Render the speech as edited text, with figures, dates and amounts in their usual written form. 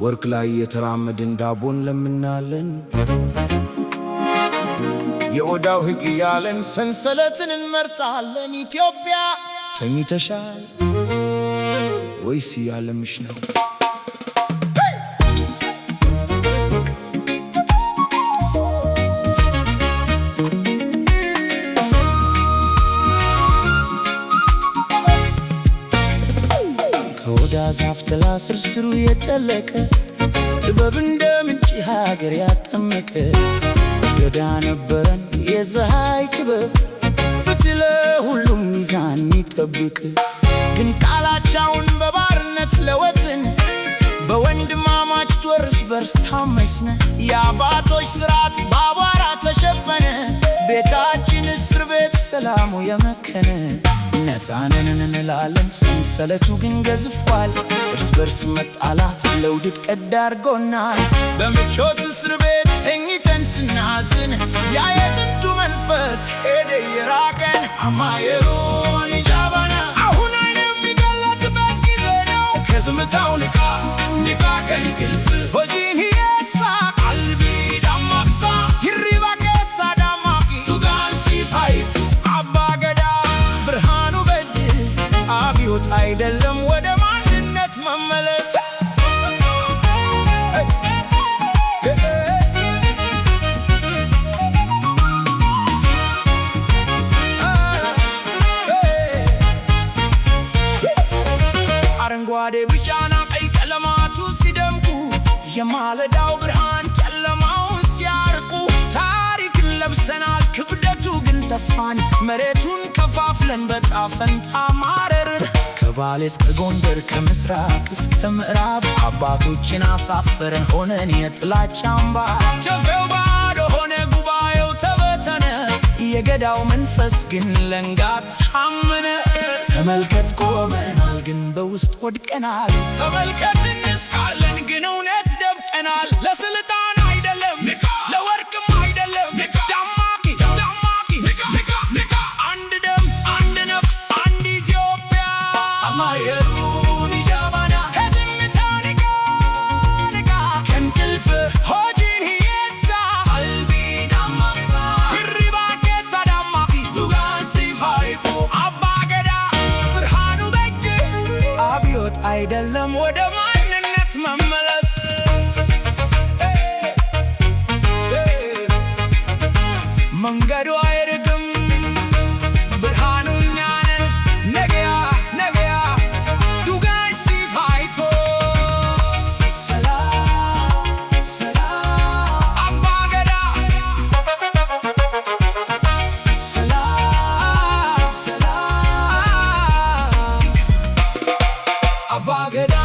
ወርቅ ላይ የተራመድን ዳቦን ለምናለን የኦዳው ሕግ ያለን ሰንሰለትን እንመርጣለን። ኢትዮጵያ ተኝተሻል ወይስ ያለምሽ ነው? ከኦዳ ዛፍ ጥላ ስር ስሩ የጠለቀ ጥበብ እንደ ምንጭ ሀገር ያጠመቀ ገዳ ነበረን የፀሐይ ክበብ ፍትሕ ለሁሉም ሚዛን የሚጠብቅ ግን ቃላቸውን በባርነት ለወጥን በወንድማማች እርስ በርስ ታመስነ የአባቶች ሥርዓት በአቧራ ተሸፈነ ቤታችን እስር ቤት ሰላሙ የመከነ ነፃነን እንላለን ሰንሰለቱ ግን ገዝፏል እርስ በርስ መጣላት ለውድቀት ዳርጎናል በምቾት እስር ቤት ተኝተን ስናዝን ያ የጥንቱ መንፈስ ሄደ የራቀን አማየሩን ኢጃባና አሁን አይን የሚገለጥበት ጊዜ ነው ከዝምታው ንቃ ከእንቅልፍ ሆጂን ሂየሳ ቀልቢ ዳማቅሳ ይሪባ ኬሳ ዳማቂ ቱጋን ሲፋይፍ አባ ገዳ ብርሃኑ በእጅ አብዮት አይደለም ወደ ማንነት መመለስ አረንጓዴ ቢጫና ቀይ ቀለማቱ ሲደምቁ የማለዳው ብርሃን ጨለማውን ሲያርቁ ታሪክን ለብሰናል ክብደቱ ግን ተፋን መሬቱን ከፋፍለን በዕጣ ፈንታ ማረርን ከባሌ እስከ ጎንደር ከምስራቅ እስከ ምዕራብ አባቶችን አሳፈረን ሆነን የጥላቻ አምባ ጨፌው ባዶ ሆነ ጉባኤው ተበተነ የገዳው መንፈስ ግን ለንጋት ታመነ ተመልከት ቆመናል ግን በውስጥ ወድቀናል ተመልከት እንስቃለን ግን እውነት ደብቀናል ለስልጣን አይደለም ለወርቅም አይደለም ዳማቂ አንድ ደም አንድ ነፍስ አንድ ኢትዮጵያ አማየሩን ኢጃባና ከዝምታ ንቃ ከእንቅልፍ ሆጂን ሂየሳ ቀልቢ ዳማቅሳ ይሪባ ኬሳ ዳማቂ ቱጋን ሲፋይፉ አባ ገዳ ብርሃኑ በእጅ አብዮት አይደለም ወደ ማንነት መመለስ መንገዱ አይርቅም ብርሃኑ እኛ ነን ነገያ ቱጋን ሲፋይፎ ሰላም አባ ገዳ ሰላም አባ ገዳ